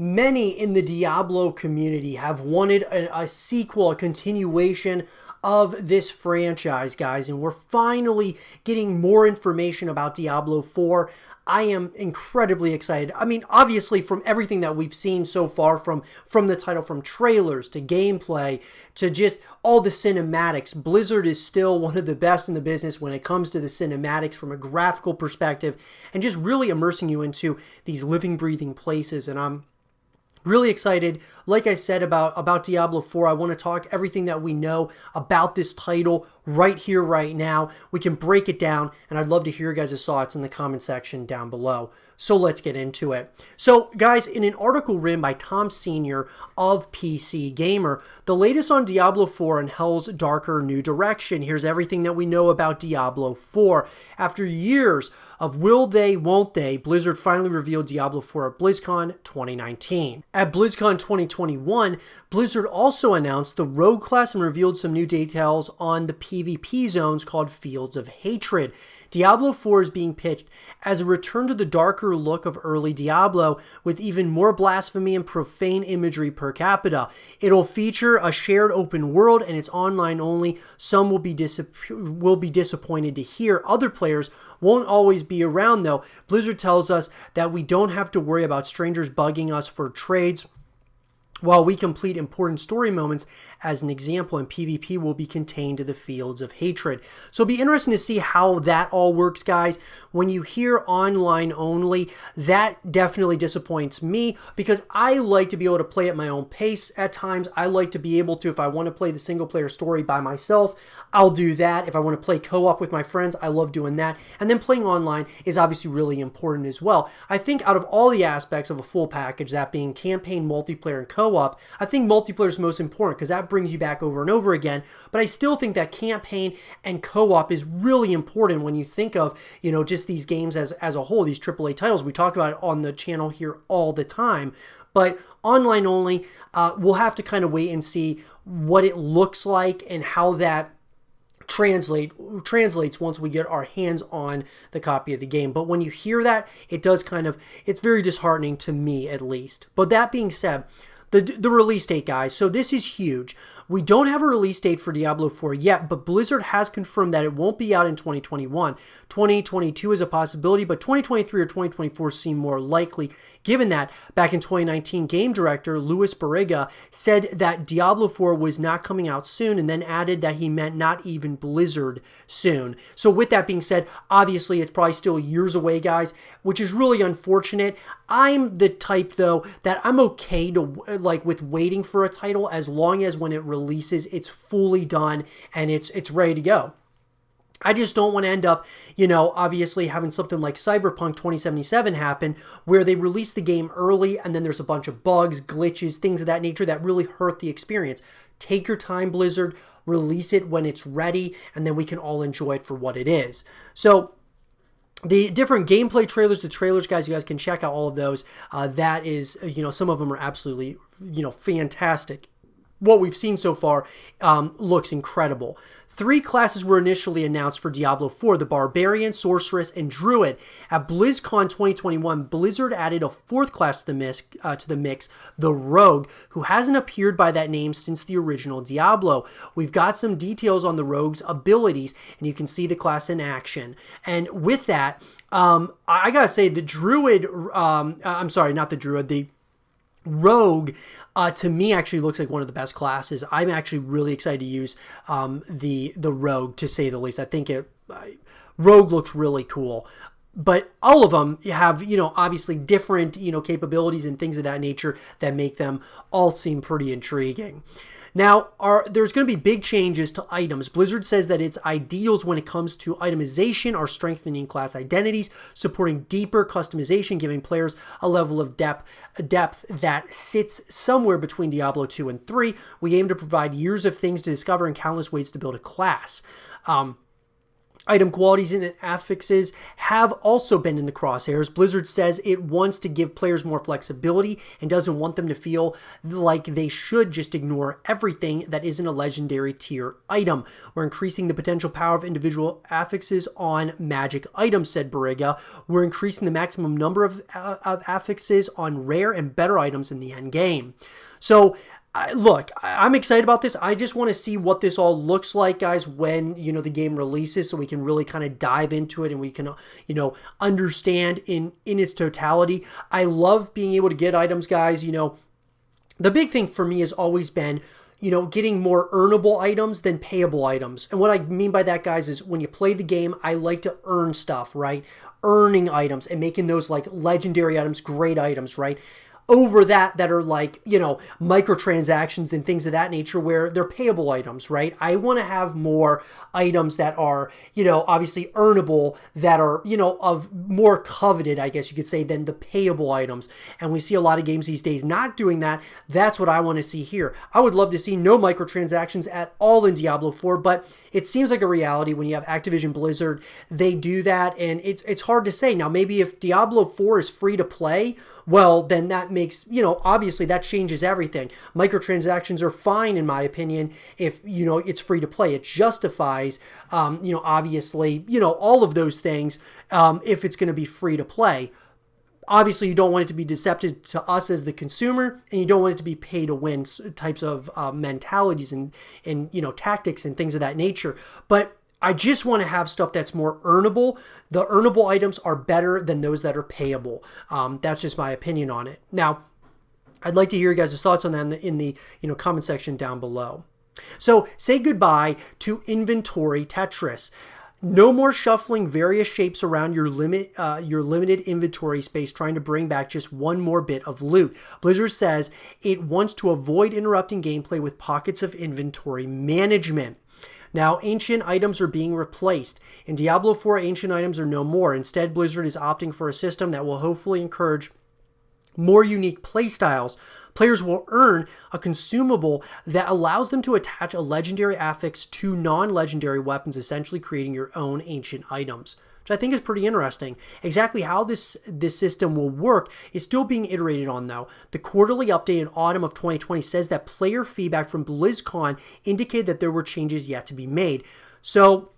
Many in the Diablo community have wanted a sequel, a continuation of this franchise, guys, and we're finally getting more information about Diablo 4. I am incredibly excited. I mean, obviously, from everything that we've seen so far, from the title, from trailers to gameplay to just all the cinematics, Blizzard is still one of the best in the business when it comes to the cinematics from a graphical perspective and just really immersing you into these living, breathing places. And I'm really excited, like I said, about Diablo 4. I want to talk everything that we know about this title right here, right now. We can break it down, and I'd love to hear your guys' thoughts in the comment section down below. So let's get into it. So, guys, in an article written by Tom Senior of PC Gamer, the latest on Diablo 4 and Hell's Darker New Direction. Here's everything that we know about Diablo 4. After years of will they, won't they, Blizzard finally revealed Diablo 4 at BlizzCon 2019. At BlizzCon 2021, Blizzard also announced the Rogue class and revealed some new details on the PvP zones called Fields of Hatred. Diablo 4 is being pitched as a return to the darker look of early Diablo, with even more blasphemy and profane imagery per capita. It'll feature a shared open world, and it's online only. Some will be disappointed to hear. Other players won't always be around, though. Blizzard tells us that we don't have to worry about strangers bugging us for trades while we complete important story moments. As an example, and PvP will be contained to the Fields of Hatred. So it'll be interesting to see how that all works, guys. When you hear online only, that definitely disappoints me because I like to be able to play at my own pace at times. I like to be able to, if I want to play the single player story by myself, I'll do that. If I want to play co-op with my friends, I love doing that. And then playing online is obviously really important as well. I think out of all the aspects of a full package, that being campaign, multiplayer, and co-op, I think multiplayer is most important because that brings you back over and over again. But I still think that campaign and co-op is really important when you think of, you know, just these games as a whole, these AAA titles. We talk about it on the channel here all the time. But online only, we'll have to kind of wait and see what it looks like and how that translates once we get our hands on the copy of the game. But when you hear that, it does it's very disheartening to me, at least. But that being said, the release date, guys. So this is huge. We don't have a release date for Diablo 4 yet, but Blizzard has confirmed that it won't be out in 2021. 2022 is a possibility, but 2023 or 2024 seem more likely, given that back in 2019, game director Louis Barriga said that Diablo 4 was not coming out soon, and then added that he meant not even Blizzard soon. So with that being said, obviously it's probably still years away, guys, which is really unfortunate. I'm the type, though, that I'm okay to with waiting for a title as long as when it releases, it's fully done and it's ready to go. I just don't want to end up, obviously having something like Cyberpunk 2077 happen where they release the game early and then there's a bunch of bugs, glitches, things of that nature that really hurt the experience. Take your time, Blizzard, release it when it's ready, and then we can all enjoy it for what it is. So the different gameplay trailers, the trailers, guys, you guys can check out all of those. That is, some of them are absolutely, fantastic. What we've seen so far looks incredible. 3 classes were initially announced for Diablo 4, the Barbarian, Sorceress, and Druid. At BlizzCon 2021, Blizzard added a 4th class to the mix, the Rogue, who hasn't appeared by that name since the original Diablo. We've got some details on the Rogue's abilities, and you can see the class in action. And with that, I gotta say, the Druid, I'm sorry, not the Druid, the Rogue, to me, actually looks like one of the best classes. I'm actually really excited to use the Rogue, to say the least. I think Rogue looks really cool. But all of them have, obviously different, capabilities and things of that nature that make them all seem pretty intriguing. Now, there's going to be big changes to items. Blizzard says that its ideals when it comes to itemization are strengthening class identities, supporting deeper customization, giving players a level of depth that sits somewhere between Diablo 2 and 3. We aim to provide years of things to discover and countless ways to build a class. Item qualities and affixes have also been in the crosshairs. Blizzard says it wants to give players more flexibility and doesn't want them to feel like they should just ignore everything that isn't a legendary tier item. We're increasing the potential power of individual affixes on magic items, said Barriga. We're increasing the maximum number of affixes on rare and better items in the end game. So, look, I'm excited about this. I just want to see what this all looks like, guys, when, the game releases, so we can really kind of dive into it and we can, understand in its totality. I love being able to get items, guys. The big thing for me has always been, getting more earnable items than payable items. And what I mean by that, guys, is when you play the game, I like to earn stuff, right? Earning items and making those like legendary items, great items, right? Over that are like, microtransactions and things of that nature where they're payable items, right? I want to have more items that are, obviously earnable, that are, of more coveted, I guess you could say, than the payable items. And we see a lot of games these days not doing that. That's what I want to see here. I would love to see no microtransactions at all in Diablo 4, but it seems like a reality when you have Activision Blizzard. They do that, and it's hard to say. Now, maybe if Diablo 4 is free to play, well, then that makes, obviously that changes everything. Microtransactions are fine, in my opinion, if, it's free to play. It justifies, obviously, all of those things if it's going to be free to play. Obviously, you don't want it to be deceptive to us as the consumer, and you don't want it to be pay to win types of mentalities and tactics and things of that nature. But I just want to have stuff that's more earnable. The earnable items are better than those that are payable. That's just my opinion on it. Now, I'd like to hear you guys' thoughts on that in the comment section down below. So say goodbye to inventory Tetris. No more shuffling various shapes around your limited inventory space trying to bring back just one more bit of loot. Blizzard says it wants to avoid interrupting gameplay with pockets of inventory management. Now, ancient items are being replaced. In Diablo 4, ancient items are no more. Instead, Blizzard is opting for a system that will hopefully encourage more unique playstyles. Players will earn a consumable that allows them to attach a legendary affix to non-legendary weapons, essentially creating your own ancient items, which I think is pretty interesting. Exactly how this system will work is still being iterated on, though. The quarterly update in autumn of 2020 says that player feedback from BlizzCon indicated that there were changes yet to be made. So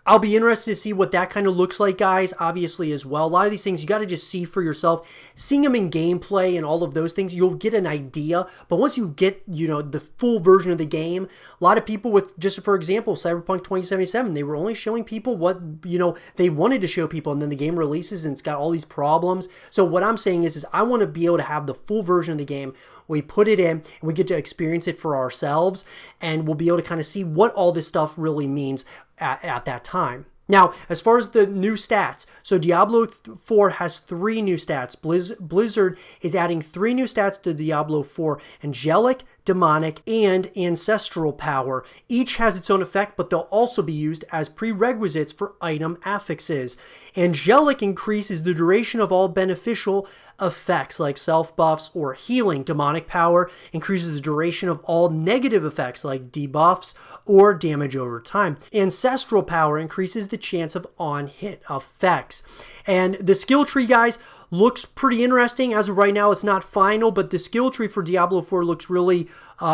I'll be interested to see what that kind of looks like, guys, obviously, as well. A lot of these things you got to just see for yourself. Seeing them in gameplay and all of those things, you'll get an idea. But once you get, the full version of the game, a lot of people with, just for example, Cyberpunk 2077, they were only showing people what, they wanted to show people. And then the game releases and it's got all these problems. So what I'm saying is I want to be able to have the full version of the game. We put it in and we get to experience it for ourselves, and we'll be able to kind of see what all this stuff really means at that time. Now, as far as the new stats, so Diablo 4 has 3 new stats. Blizzard is adding 3 new stats to Diablo 4: Angelic, Demonic, and Ancestral Power. Each has its own effect, but they'll also be used as prerequisites for item affixes. Angelic increases the duration of all beneficial effects like self-buffs or healing. Demonic Power increases the duration of all negative effects like debuffs or damage over time. Ancestral Power increases the chance of on-hit effects. And the skill tree, guys, looks pretty interesting. As of right now, it's not final, but the skill tree for Diablo 4 looks really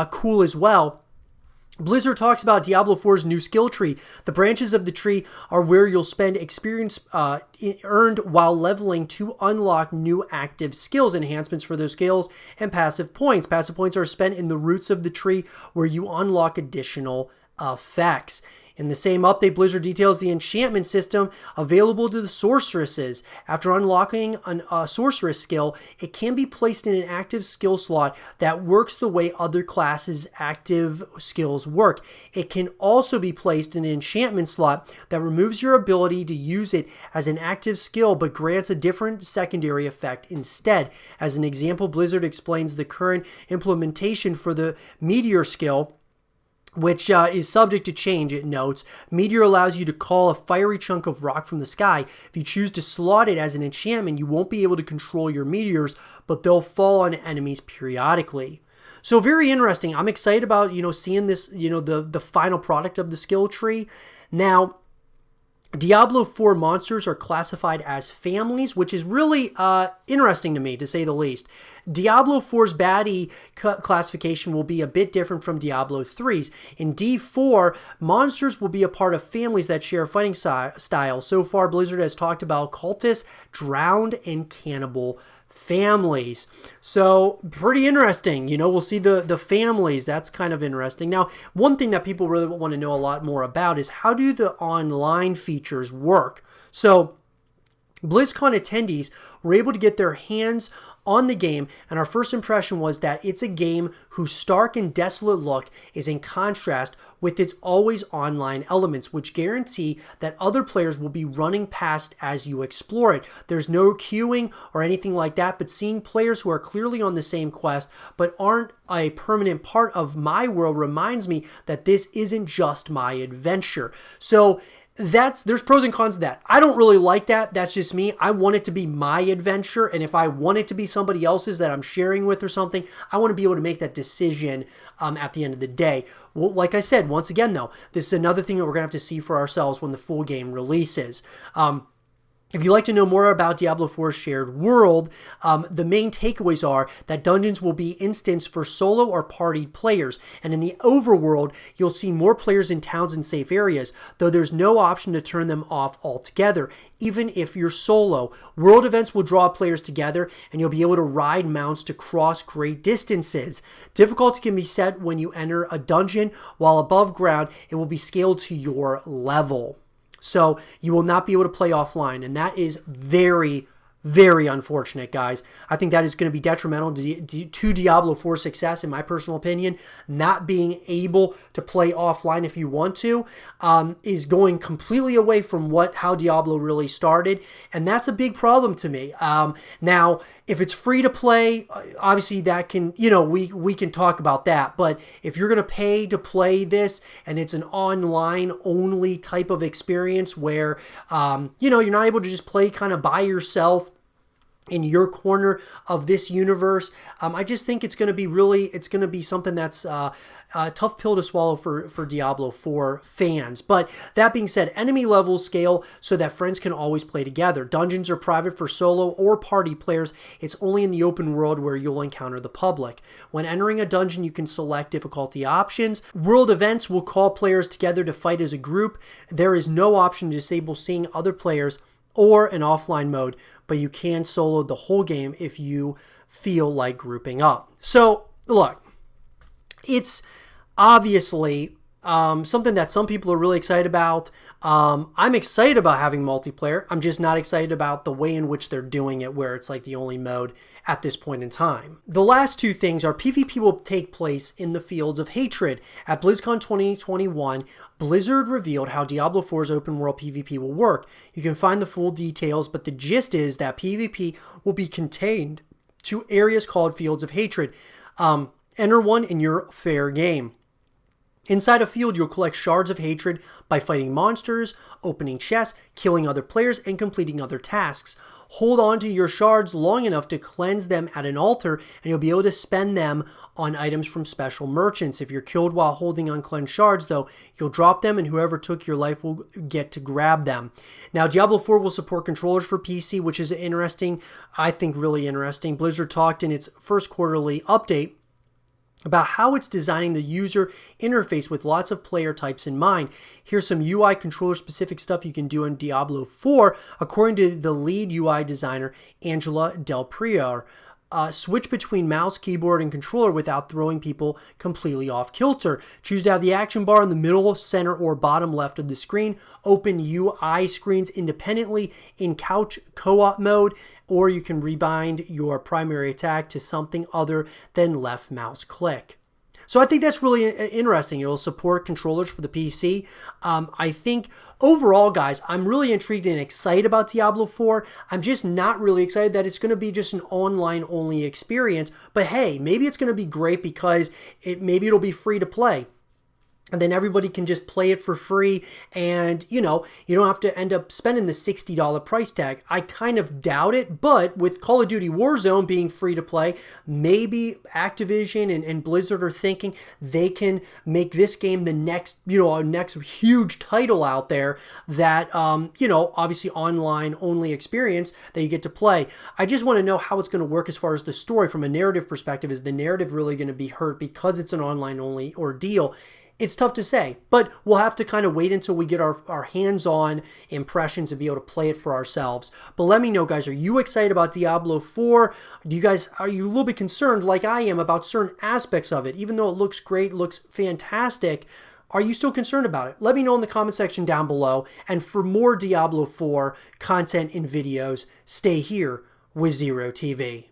cool as well. Blizzard talks about Diablo 4's new skill tree. The branches of the tree are where you'll spend experience earned while leveling to unlock new active skills, enhancements for those skills, and passive points. Passive points are spent in the roots of the tree where you unlock additional effects. In the same update, Blizzard details the enchantment system available to the sorceresses. After unlocking a sorceress skill, it can be placed in an active skill slot that works the way other classes' active skills work. It can also be placed in an enchantment slot that removes your ability to use it as an active skill but grants a different secondary effect instead. As an example, Blizzard explains the current implementation for the Meteor skill, which is subject to change, it notes. Meteor allows you to call a fiery chunk of rock from the sky. If you choose to slot it as an enchantment, you won't be able to control your meteors, but they'll fall on enemies periodically. So very interesting. I'm excited about, seeing this, the final product of the skill tree. Now, Diablo 4 monsters are classified as families, which is really interesting to me, to say the least. Diablo 4's baddie classification will be a bit different from Diablo 3's. In D4, monsters will be a part of families that share fighting style. So far, Blizzard has talked about cultists, drowned, and cannibal families. So pretty interesting. You know, we'll see the families. That's kind of interesting. Now, one thing that people really want to know a lot more about is how do the online features work? So BlizzCon attendees were able to get their hands on the game, and our first impression was that it's a game whose stark and desolate look is in contrast with its always online elements, which guarantee that other players will be running past as you explore it. There's no queuing or anything like that, but seeing players who are clearly on the same quest but aren't a permanent part of my world reminds me that this isn't just my adventure. So there's pros and cons to that. I don't really like that. That's just me. I want it to be my adventure, and if I want it to be somebody else's that I'm sharing with or something, I want to be able to make that decision at the end of the day. Well, like I said, once again though, this is another thing that we're going to have to see for ourselves when the full game releases. If you'd like to know more about Diablo 4's shared world, the main takeaways are that dungeons will be instanced for solo or party players, and in the overworld, you'll see more players in towns and safe areas, though there's no option to turn them off altogether, even if you're solo. World events will draw players together, and you'll be able to ride mounts to cross great distances. Difficulty can be set when you enter a dungeon, while above ground, it will be scaled to your level. So you will not be able to play offline, and that is very, very unfortunate, guys. I think that is going to be detrimental to Diablo 4's success, in my personal opinion. Not being able to play offline if you want to is going completely away from how Diablo really started, and that's a big problem to me. Now, if it's free to play, obviously that can, we can talk about that. But if you're going to pay to play this and it's an online only type of experience where, you're not able to just play kind of by yourself in your corner of this universe, I just think it's going to be something that's a tough pill to swallow for Diablo 4 fans. But that being said, enemy levels scale so that friends can always play together. Dungeons are private for solo or party players. It's only in the open world where you'll encounter the public. When entering a dungeon, you can select difficulty options. World events will call players together to fight as a group. There is no option to disable seeing other players or an offline mode, but you can solo the whole game if you feel like grouping up. So, look, it's obviously something that some people are really excited about. I'm excited about having multiplayer. I'm just not excited about the way in which they're doing it, where it's like the only mode at this point in time. The last two things are PvP will take place in the Fields of Hatred. At BlizzCon 2021, Blizzard revealed how Diablo 4's open world PvP will work. You can find the full details, but the gist is that PvP will be contained to areas called Fields of Hatred. Enter one and you're fair game. Inside a field, you'll collect shards of hatred by fighting monsters, opening chests, killing other players, and completing other tasks. Hold on to your shards long enough to cleanse them at an altar, and you'll be able to spend them on items from special merchants. If you're killed while holding uncleansed shards, though, you'll drop them, and whoever took your life will get to grab them. Now, Diablo 4 will support controllers for PC, which is interesting. I think really interesting. Blizzard talked in its first quarterly update about how it's designing the user interface with lots of player types in mind. Here's some UI controller specific stuff you can do in Diablo 4, according to the lead UI designer, Angela Del Prior. Switch between mouse, keyboard, and controller without throwing people completely off kilter. Choose to have the action bar in the middle, center, or bottom left of the screen. Open UI screens independently in couch co-op mode, or you can rebind your primary attack to something other than left mouse click. So I think that's really interesting. It will support controllers for the PC. I think overall, guys, I'm really intrigued and excited about Diablo 4. I'm just not really excited that it's going to be just an online-only experience. But hey, maybe it's going to be great because maybe it'll be free to play. and then everybody can just play it for free, and you know, you don't have to end up spending the $60 price tag. I kind of doubt it, but with Call of Duty Warzone being free to play, maybe Activision and Blizzard are thinking they can make this game the next, you know, next huge title out there that, you know, obviously online only experience that you get to play. I just want to know how it's going to work as far as the story from a narrative perspective. Is the narrative really going to be hurt because it's an online only ordeal? It's tough to say, but we'll have to kind of wait until we get our hands-on impressions and be able to play it for ourselves. But let me know, guys, are you excited about Diablo 4? Are you a little bit concerned, like I am, about certain aspects of it? Even though it looks great, looks fantastic, are you still concerned about it? Let me know in the comment section down below. And for more Diablo 4 content and videos, stay here with Zero TV.